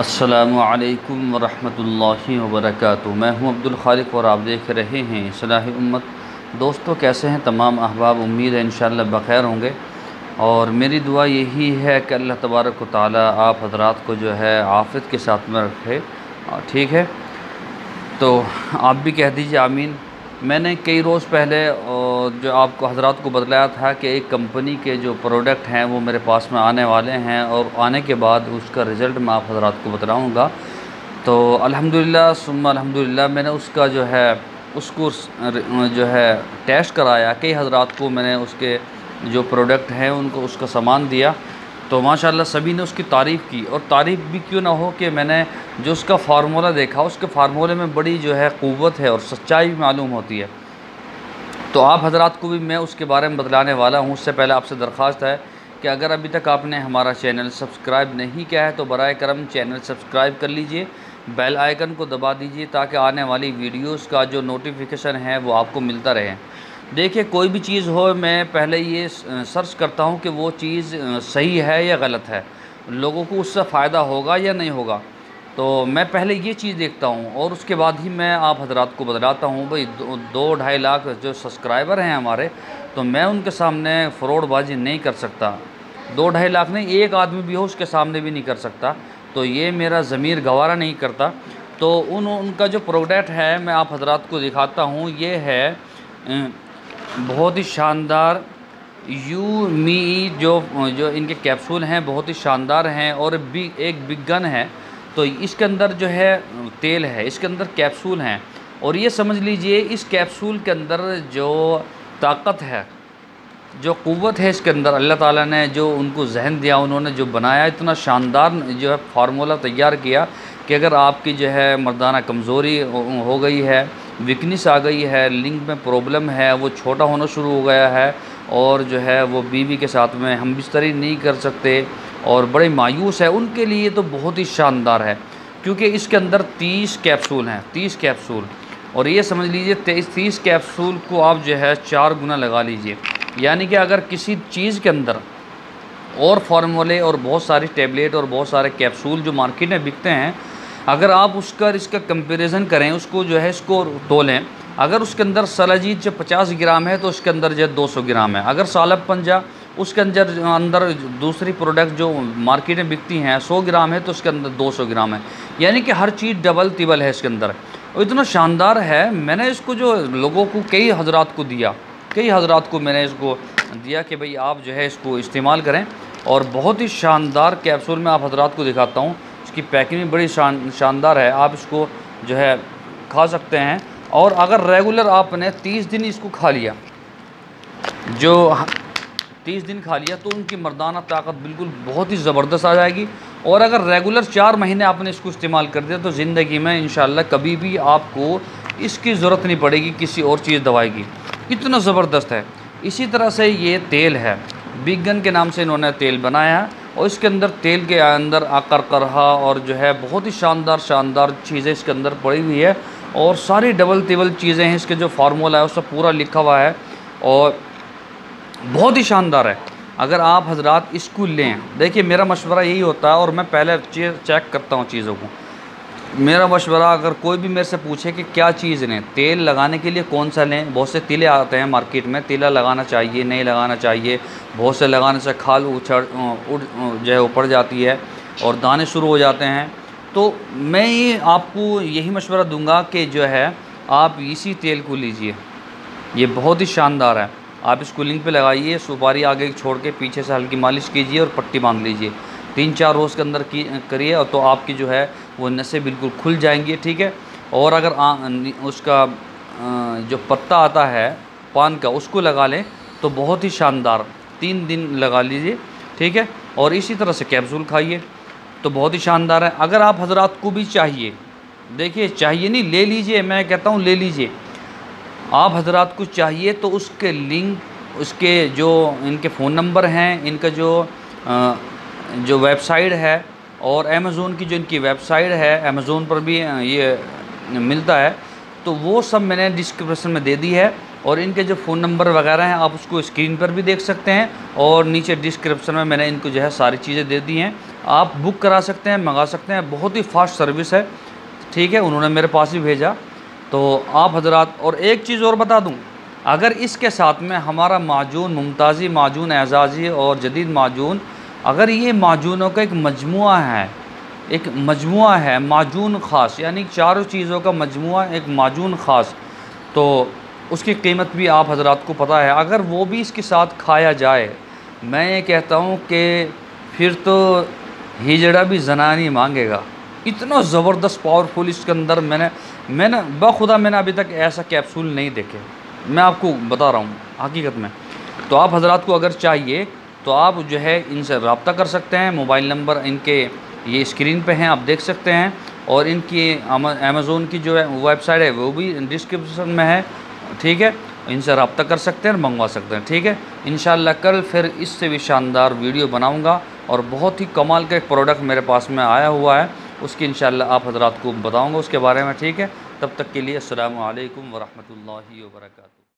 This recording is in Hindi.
अस्सलामुअलैकुम वरहमतुल्लाहि वबरकातुहू। मैं हूं अब्दुल, खलिक और आप देख रहे हैं इस्लाह उम्मत। दोस्तों, कैसे हैं तमाम अहबाब? उम्मीद है इंशाअल्लाह बख़ैर होंगे और मेरी दुआ यही है कि अल्लाह तबारक व तआला आप हज़रात को जो है आफ़ियत के साथ में रखे। ठीक है, तो आप भी कह दीजिए आमीन। मैंने कई रोज़ पहले जो आपको हज़रात को बतलाया था कि एक कंपनी के जो प्रोडक्ट हैं वो मेरे पास में आने वाले हैं और आने के बाद उसका रिज़ल्ट मैं आप हज़रात को बतलाऊँगा। तो अल्हम्दुलिल्लाह सुम्मा अल्हम्दुलिल्लाह मैंने उसका जो है उसको जो है टेस्ट कराया। कई हज़रात को मैंने उसके जो प्रोडक्ट हैं उनको उसका सामान दिया, तो माशाअल्लाह सभी ने उसकी तारीफ़ की। और तारीफ़ भी क्यों ना हो कि मैंने जो उसका फ़ार्मूला देखा, उसके फ़ार्मूले में बड़ी जो है क़ुव्वत है और सच्चाई भी मालूम होती है। तो आप हज़रात को भी मैं उसके बारे में बतलाने वाला हूँ। उससे पहले आपसे दरख्वास्त है कि अगर अभी तक आपने हमारा चैनल सब्सक्राइब नहीं किया है तो बराए करम चैनल सब्सक्राइब कर लीजिए, बेल आइकन को दबा दीजिए ताकि आने वाली वीडियोस का जो नोटिफिकेशन है वो आपको मिलता रहे। देखिए, कोई भी चीज़ हो, मैं पहले ये सर्च करता हूँ कि वो चीज़ सही है या गलत है, लोगों को उससे फ़ायदा होगा या नहीं होगा। तो मैं पहले ये चीज़ देखता हूँ और उसके बाद ही मैं आप हज़रात को बतलाता हूँ। भाई 2-2.5 लाख जो सब्सक्राइबर हैं हमारे, तो मैं उनके सामने फ़्रॉडबाजी नहीं कर सकता। 2-2.5 लाख नहीं, एक आदमी भी हो उसके सामने भी नहीं कर सकता। तो ये मेरा ज़मीर गवारा नहीं करता। तो उनका जो प्रोडक्ट है मैं आप हज़रात को दिखाता हूँ। ये है बहुत ही शानदार यू मी जो जो इनके कैप्सूल हैं, बहुत ही शानदार हैं। और एक बिग गन है, तो इसके अंदर जो है तेल है, इसके अंदर कैप्सूल हैं। और ये समझ लीजिए इस कैप्सूल के अंदर जो ताकत है, जो क़ुव्वत है, इसके अंदर अल्लाह ताला ने जो उनको जहन दिया, उन्होंने जो बनाया, इतना शानदार जो है फार्मूला तैयार किया कि अगर आपकी जो है मर्दाना कमज़ोरी हो गई है, वीकनेस आ गई है, लिंग में प्रॉब्लम है, वो छोटा होना शुरू हो गया है और जो है वो बीवी के साथ में हम बिस्तरी नहीं कर सकते और बड़े मायूस है, उनके लिए तो बहुत ही शानदार है। क्योंकि इसके अंदर 30 कैप्सूल हैं, 30 कैप्सूल। और ये समझ लीजिए 30 कैप्सूल को आप जो है 4 गुना लगा लीजिए। यानी कि अगर किसी चीज़ के अंदर और फार्मूले और बहुत सारी टैबलेट और बहुत सारे कैप्सूल जो मार्केट में बिकते हैं, अगर आप इसका कंपैरिजन करें, उसको जो है इसको तोलें, अगर उसके अंदर सलाजीत जो 50 ग्राम है तो उसके अंदर जो 200 ग्राम है। अगर सालब पंजा उसके अंदर दूसरी प्रोडक्ट जो मार्केट में बिकती हैं 100 ग्राम है तो उसके अंदर 200 ग्राम है। यानी कि हर चीज़ डबल तिबल है इसके अंदर। और इतना शानदार है, मैंने इसको जो लोगों को कई हज़रात को दिया, कई हज़रात को मैंने इसको दिया कि भाई आप जो है इसको इस्तेमाल करें। और बहुत ही शानदार कैप्सूल मैं आप हज़रात को दिखाता हूँ। इसकी पैकिंग भी बड़ी शानदार है, आप इसको जो है खा सकते हैं। और अगर रेगुलर आपने 30 दिन इसको खा लिया, जो 30 दिन खा लिया, तो उनकी मर्दाना ताकत बिल्कुल बहुत ही ज़बरदस्त आ जाएगी। और अगर रेगुलर 4 महीने आपने इसको इस्तेमाल कर दिया तो ज़िंदगी में इंशाअल्लाह कभी भी आपको इसकी ज़रूरत नहीं पड़ेगी किसी और चीज़ दवाई की, इतना ज़बरदस्त है। इसी तरह से ये तेल है, बिग गन के नाम से इन्होंने तेल बनाया है और इसके अंदर तेल के अंदर आकर करहा और जो है बहुत ही शानदार चीज़ें इसके अंदर पड़ी हुई है। और सारी डबल तिबल चीज़ें हैं, इसके जो फार्मूला है उसका पूरा लिखा हुआ है और बहुत ही शानदार है। अगर आप हज़रात इसको लें, देखिए मेरा मशवरा यही होता है और मैं पहले चेक करता हूँ चीज़ों को। मेरा मशवरा, अगर कोई भी मेरे से पूछे कि क्या चीज़ लें, तेल लगाने के लिए कौन सा लें, बहुत से तिले आते हैं मार्केट में, तिला लगाना चाहिए नहीं लगाना चाहिए, बहुत से लगाने से खाल जो है ऊपर जाती है और दाने शुरू हो जाते हैं। तो मैं ये आपको यही मशवरा दूंगा कि जो है आप इसी तेल को लीजिए, ये बहुत ही शानदार है। आप इसको लिंक पे लगाइए, सुपारी आगे छोड़ के पीछे से हल्की मालिश कीजिए और पट्टी बांध लीजिए। 3-4 रोज़ के अंदर करिए और तो आपकी जो है वो नसें बिल्कुल खुल जाएंगी। ठीक है। और अगर उसका जो पत्ता आता है पान का, उसको लगा लें तो बहुत ही शानदार, 3 दिन लगा लीजिए। ठीक है। और इसी तरह से कैप्सूल खाइए तो बहुत ही शानदार है। अगर आप हज़रात को भी चाहिए, देखिए चाहिए नहीं, ले लीजिए, मैं कहता हूँ ले लीजिए। आप हज़रात को चाहिए तो उसके लिंक, उसके जो इनके फ़ोन नंबर हैं, इनका जो वेबसाइट है और अमेज़ोन की जो इनकी वेबसाइट है, अमेज़ोन पर भी ये मिलता है, तो वो सब मैंने डिस्क्रिप्शन में दे दी है। और इनके जो फ़ोन नंबर वगैरह हैं आप उसको स्क्रीन पर भी देख सकते हैं और नीचे डिस्क्रिप्शन में मैंने इनको जो है सारी चीज़ें दे दी हैं। आप बुक करा सकते हैं, मंगा सकते हैं, बहुत ही फास्ट सर्विस है, ठीक है। उन्होंने मेरे पास ही भेजा। तो आप हजरात, और एक चीज़ और बता दूं, अगर इसके साथ में हमारा माजून, मुमताज़ी माजून, एजाज़ी और जदीद माजून, अगर ये माजूनों का एक मजमुआ है, एक मजमुआ है माजून ख़ास, यानी चारों चीज़ों का मजमुआ एक माजून ख़ास, तो उसकी कीमत भी आप हजरात को पता है। अगर वो भी इसके साथ खाया जाए, मैं ये कहता हूँ कि फिर तो हिजड़ा भी ज़नानी मांगेगा। इतना ज़बरदस्त पावरफुल इसके अंदर मैंने बखुदा मैंने अभी तक ऐसा कैप्सूल नहीं देखे, मैं आपको बता रहा हूँ हकीकत में। तो आप हजरात को अगर चाहिए तो आप जो है इनसे रब्ता कर सकते हैं। मोबाइल नंबर इनके ये स्क्रीन पे हैं, आप देख सकते हैं, और इनकी अमेज़ोन की जो है वेबसाइट है वो भी डिस्क्रिप्शन में है, ठीक है। इनसे रब्ता कर सकते हैं और मंगवा सकते हैं, ठीक है। इंशाल्लाह कल फिर इससे भी शानदार वीडियो बनाऊंगा, और बहुत ही कमाल का एक प्रोडक्ट मेरे पास में आया हुआ है, उसकी इंशाल्लाह आप हजरात को बताऊंगा उसके बारे में, ठीक है। तब तक के लिए अस्सलामु अलैकुम व रहमतुल्लाहि व बरकातुहू।